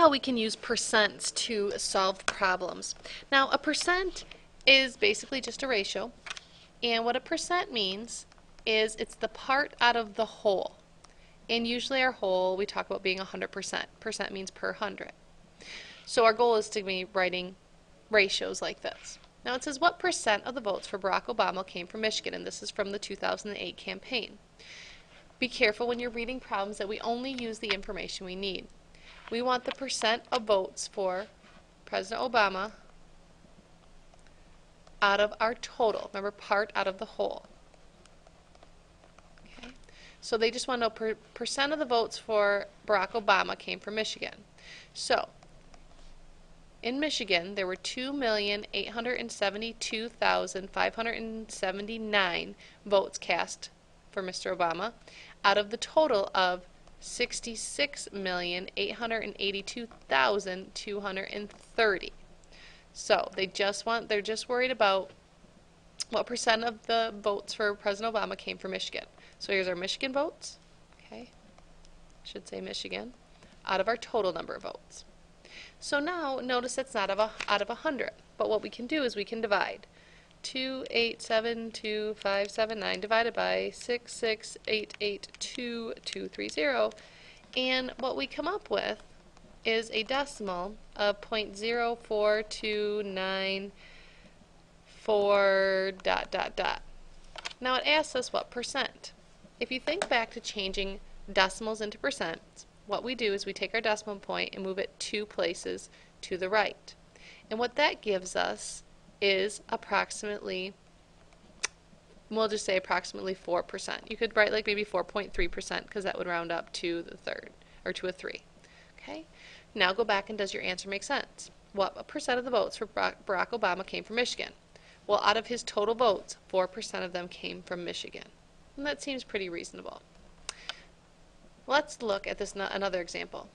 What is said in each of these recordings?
how we can use percents to solve problems. Now, a percent is basically just a ratio, and what a percent means is it's the part out of the whole. And usually our whole, we talk about being 100%. Percent means per 100. So our goal is to be writing ratios like this. Now it says what percent of the votes for Barack Obama came from Michigan, and this is from the 2008 campaign. Be careful when you're reading problems that we only use the information we need. We want the percent of votes for President Obama out of our total. Remember, part out of the whole. Okay. So they just want to know percent of the votes for Barack Obama came from Michigan. So in Michigan, there were 2,872,579 votes cast for Mr. Obama out of the total of 66,882,230. So they're just worried about what percent of the votes for President Obama came from Michigan. So here's our Michigan votes. Okay, should say Michigan, out of our total number of votes. So now notice it's not out of 100, but what we can do is we can divide 2872579 divided by 66882,230, and what we come up with is a decimal of 0.04294 ... Now it asks us what percent. If you think back to changing decimals into percents, what we do is we take our decimal point and move it 2 places to the right. And what that gives us is approximately, we'll just say approximately 4%. You could write like maybe 4.3% because that would round up to the third, or to a 3. Okay? Now go back and does your answer make sense? What percent of the votes for Barack Obama came from Michigan? Well, out of his total votes, 4% of them came from Michigan. And that seems pretty reasonable. Let's look at this another example.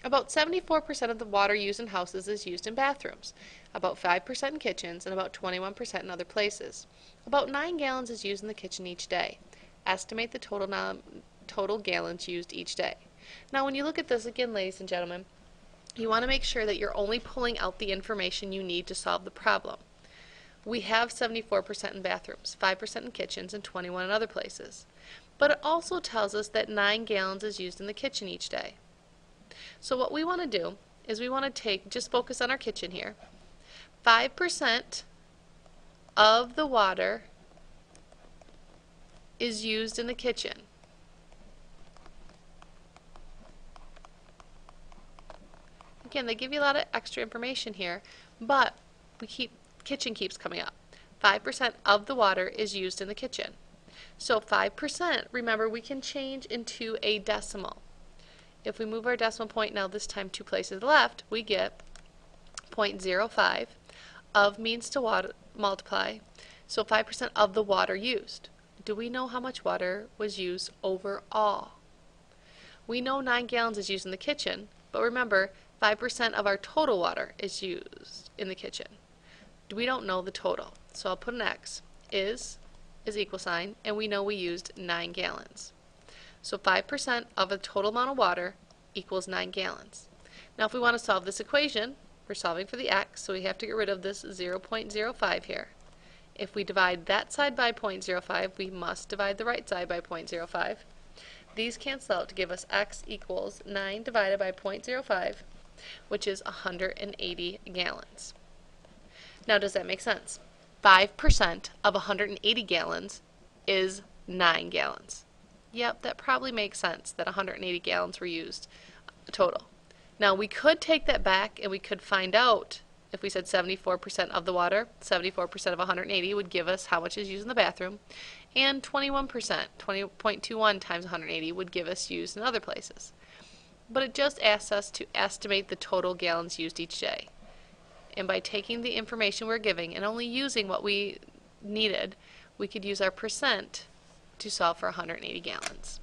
About 74% of the water used in houses is used in bathrooms, about 5% in kitchens, and about 21% in other places. About 9 gallons is used in the kitchen each day. Estimate the total gallons used each day. Now when you look at this again, ladies and gentlemen, you want to make sure that you're only pulling out the information you need to solve the problem. We have 74% in bathrooms, 5% in kitchens, and 21 in other places. But it also tells us that 9 gallons is used in the kitchen each day. So what we want to do is we want to just focus on our kitchen here. 5% of the water is used in the kitchen. Again, they give you a lot of extra information here, but kitchen keeps coming up. 5% of the water is used in the kitchen. So 5%, remember, we can change into a decimal. If we move our decimal point now this time 2 places to the left, we get 0.05. Of means to multiply, so 5% of the water used. Do we know how much water was used overall? We know 9 gallons is used in the kitchen, but remember, 5% of our total water is used in the kitchen. We don't know the total, so I'll put an X. Is equal sign, and we know we used 9 gallons. So 5% of a total amount of water equals 9 gallons. Now if we want to solve this equation, we're solving for the X, so we have to get rid of this 0.05 here. If we divide that side by 0.05, we must divide the right side by 0.05. These cancel out to give us X equals 9 divided by 0.05, which is 180 gallons. Now does that make sense? 5% of 180 gallons is 9 gallons. Yep, that probably makes sense that 180 gallons were used total. Now we could take that back and we could find out if we said 74% of the water, 74% of 180 would give us how much is used in the bathroom, and 21%, 20.21 times 180 would give us used in other places. But it just asks us to estimate the total gallons used each day. And by taking the information we're giving and only using what we needed, we could use our percent to solve for 180 gallons.